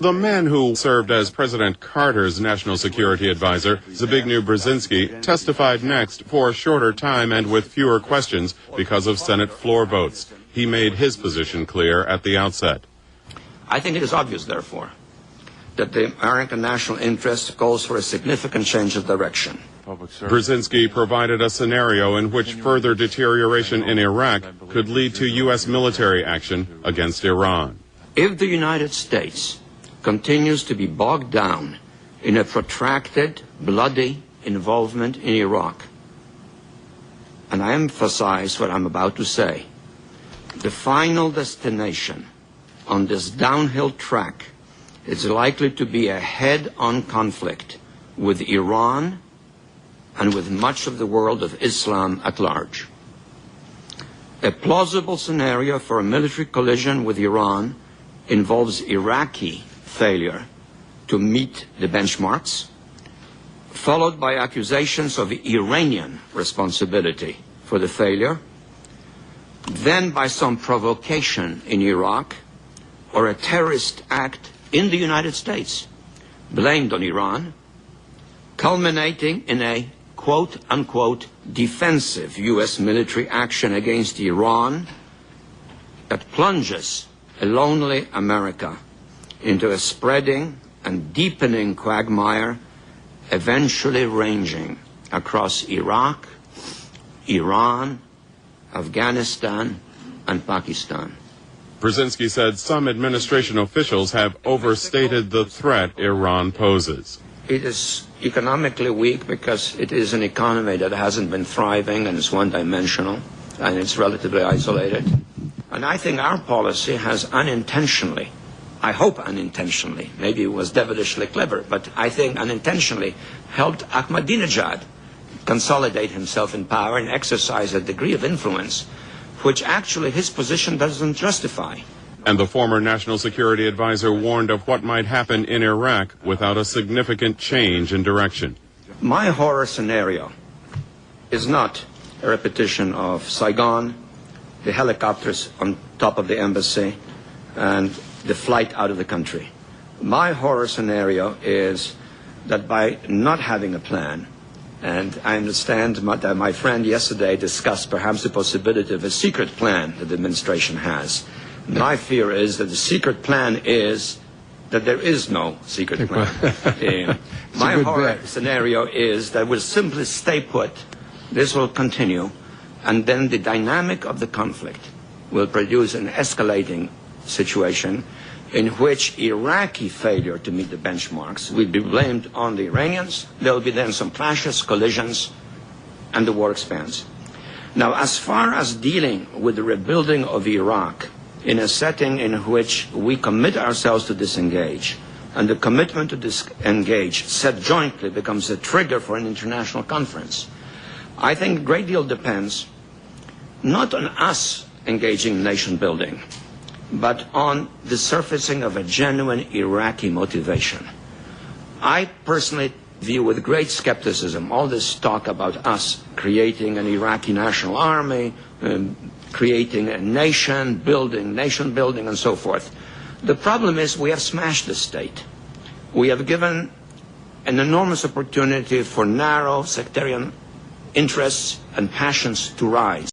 The man who served as President Carter's national security advisor, Zbigniew Brzezinski, testified next for a shorter time and with fewer questions because of Senate floor votes. He made his position clear at the outset. I think it is obvious, therefore, that the American national interest calls for a significant change of direction. Brzezinski provided a scenario in which further deterioration in Iraq could lead to U.S. military action against Iran. If the United States continues to be bogged down in a protracted, bloody involvement in Iraq, and I emphasize what I'm about to say, the final destination on this downhill track is likely to be a head-on conflict with Iran and with much of the world of Islam at large. A plausible scenario for a military collision with Iran involves Iraqi failure to meet the benchmarks, followed by accusations of Iranian responsibility for the failure, then by some provocation in Iraq or a terrorist act in the United States blamed on Iran, culminating in a quote-unquote defensive U.S. military action against Iran that plunges a lonely America into a spreading and deepening quagmire, eventually ranging across Iraq, Iran, Afghanistan, and Pakistan. Brzezinski said some administration officials have overstated the threat Iran poses. It is economically weak because it is an economy that hasn't been thriving and it's one-dimensional and it's relatively isolated. And I think our policy has unintentionally, I hope unintentionally, maybe it was devilishly clever, but I think unintentionally helped Ahmadinejad consolidate himself in power and exercise a degree of influence which actually his position doesn't justify. And the former national security advisor warned of what might happen in Iraq without a significant change in direction. My horror scenario is not a repetition of Saigon, the helicopters on top of the embassy, and the flight out of the country. My horror scenario is that by not having a plan, and I understand that my friend yesterday discussed perhaps the possibility of a secret plan that the administration has. My fear is that the secret plan is that there is no secret plan. My horror scenario is that we'll simply stay put, this will continue, and then the dynamic of the conflict will produce an escalating situation in which Iraqi failure to meet the benchmarks will be blamed on the Iranians. There will be then some clashes, collisions, and the war expands. Now, as far as dealing with the rebuilding of Iraq in a setting in which we commit ourselves to disengage, and the commitment to disengage set jointly becomes a trigger for an international conference, I think a great deal depends not on us engaging in nation building, but on the surfacing of a genuine Iraqi motivation. I personally view with great skepticism all this talk about us creating an Iraqi national army, creating a nation building, and so forth. The problem is we have smashed the state. We have given an enormous opportunity for narrow sectarian interests and passions to rise.